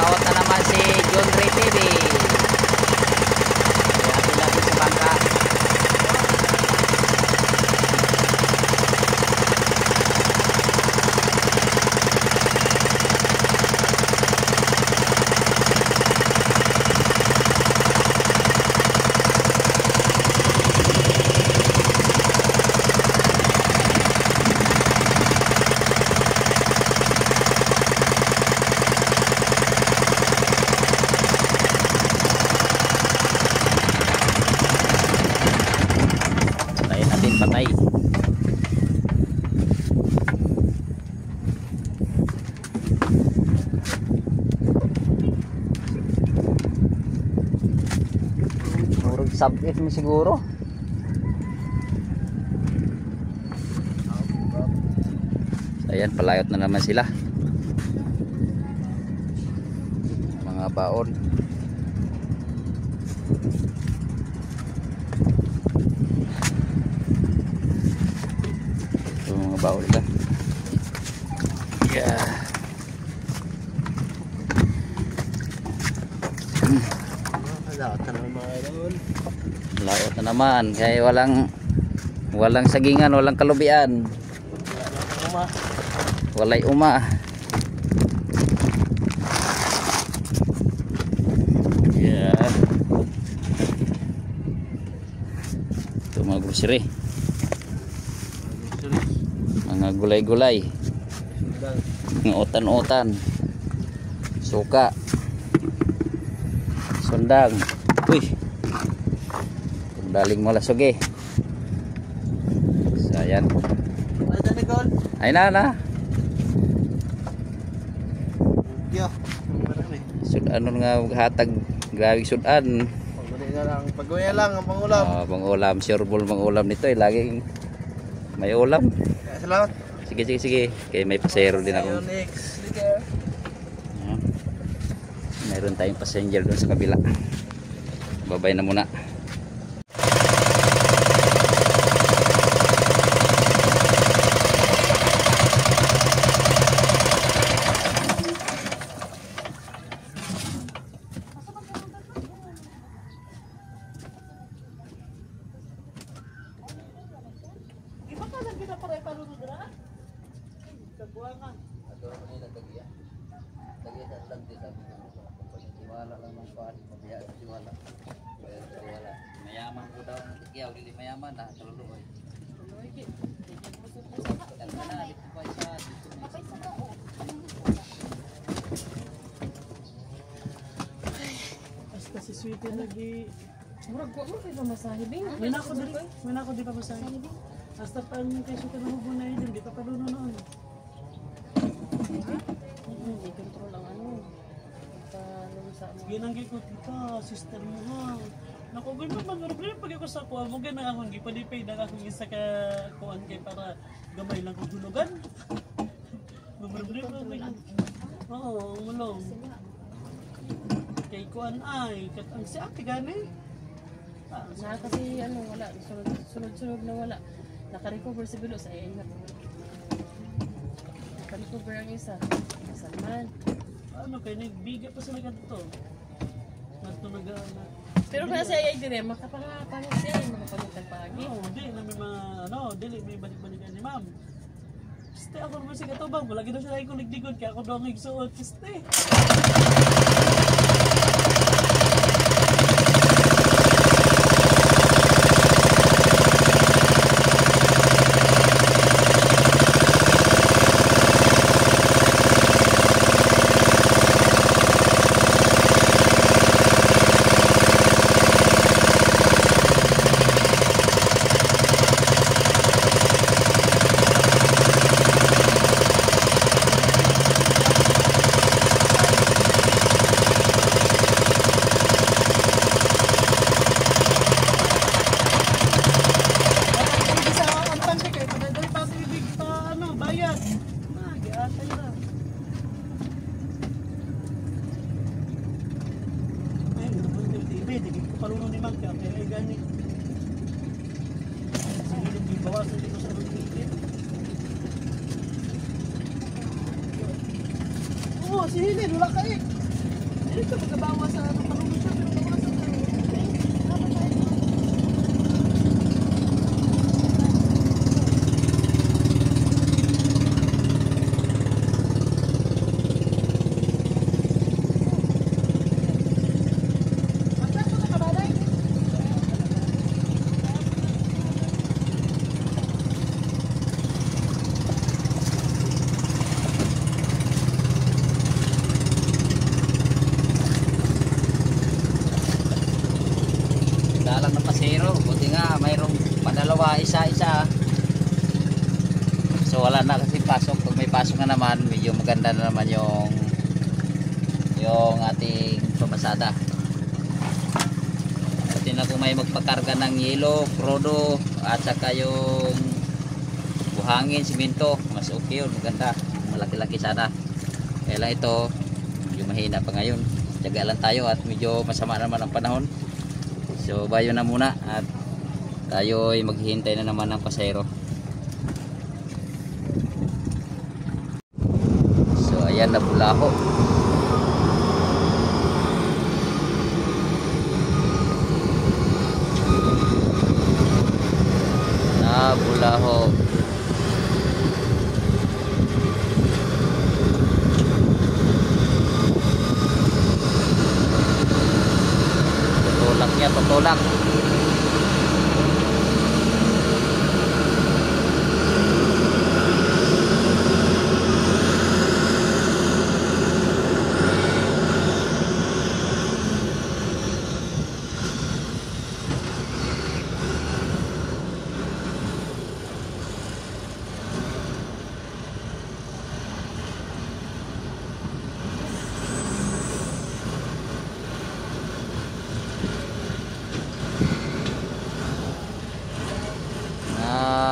Nakaot na naman si John Ray TV. Hati natin sa bangka. Patay. Murag sub-F mo siguro. So, ayan, palayot na naman sila. Mga baon. Bawal ka. Yeah. Laot na naman. Laot na naman. Kaya walang sagingan, walang kalubian. Walay uma. Yeah. Ito mga grocery. Mga gulay-gulay, mga utan-utan, suka, sundang. Uy, daling mo lasog eh. So ayan. Ay na sudan nga hatag. Grabe sudan. Pag-uya lang ang pangulam. Pangulam, sureball pangulam nito eh. Laging may ulam. Salamat. Sige. Kaya may pasahero din ako. Mayroon tayong passenger doon sa kabila. Babay na muna. Mayaman ko daw ng tikiyaw, dili mayaman na tululuoy. Basta si Sweetie lagi. Murag ko mo kayo masahibing. May nako di pa masahibing. Hasta pa ang kayo ka na hubunay din, di pa paluno noon. Hindi control ang ano. Palungsa mo. Ginanggi ko kita, sister mo ha. Naku, ganun mag-problema pag ako sa kuha mo, gana akong gipalipay na akong isa ka kuhan kay para gamay lang kong hulugan. Mag-problema ko yun. Oo, umulong. Kay kuhan ay, ang si ate gani. Na kasi ano, wala. Sunod-sunod na wala. Naka-recover si Bilo sa AI na. Naka-recover ang isa. Saan man. Ano kayo, nagbiga pa sila ganito. Natunaga na. Pero kung sa AI dire, makapangapangit siya. Makapangitang pagi. Oo, di na may mga, dili may balik-balikan ni ma'am. Kiste, ako naman si Katubang. Malagi daw siya kong nagdigod, kaya ako daw ang igsuot. Kiste. Palunong ni Magka, kaya ay gani. Sige, bawasan dito sa rugbitin. Oo, si Hilin, wala ka eh. Dito magabawa sa ano marunong siya pero bawa sa ano. Dalang na pasero. Buti nga mayroong padalawa, isa-isa. So wala na kasi pasok. Pag may pasok na naman, medyo maganda na naman yung ating pamasada. Pati na kung may magpakarga ng yelo, prodo, at saka yung buhangin, simento, mas okay yun, maganda. Malaki-laki sana. Kaya lang ito, yung mahina pa ngayon. Tiyaga lang tayo at medyo masama naman ang panahon. So bayo na muna at tayo ay maghihintay na naman ng pasero. So ayan na Bulaho. Na Bulaho. Tutulak niya, tutulak.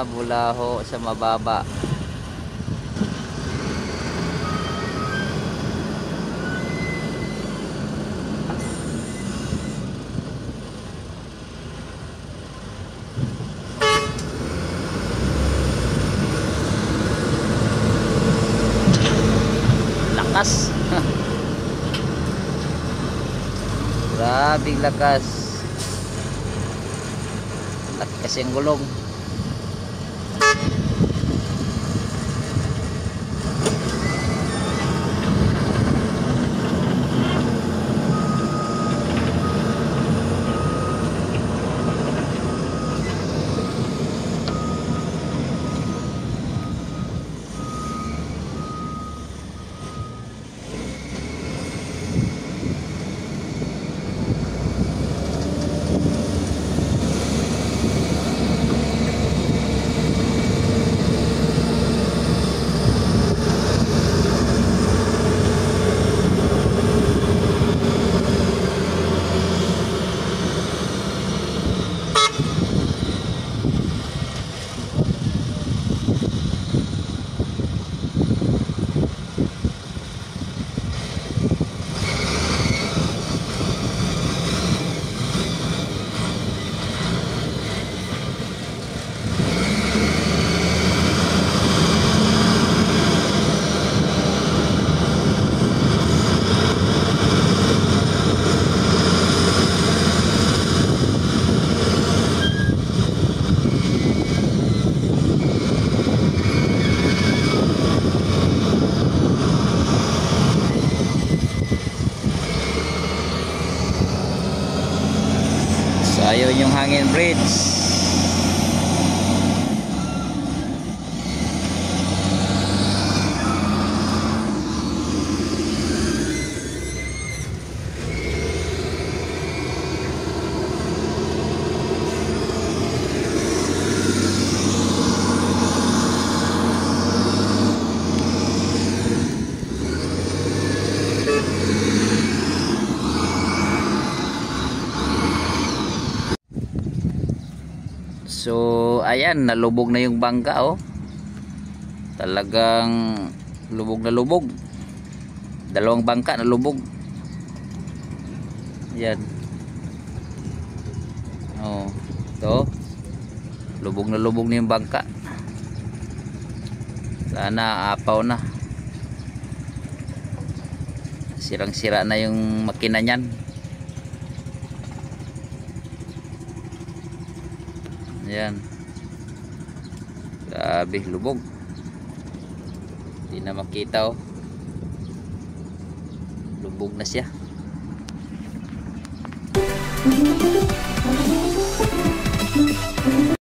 Bulaho sa mababa. Lakas. Grabing lakas. Laki kasi ang gulong. Ayun yung hangin bridge. So ayan, nalubog na yung bangka oh. Talagang lubog na lubog. Dalawang bangka nalubog. Yan. Oh, to. Lubog na yung bangka. Sana apaw na. Sirang-sira na yung makina niyan. Ayan. Grabe, lubog. Hindi na makita oh. Lubog na siya.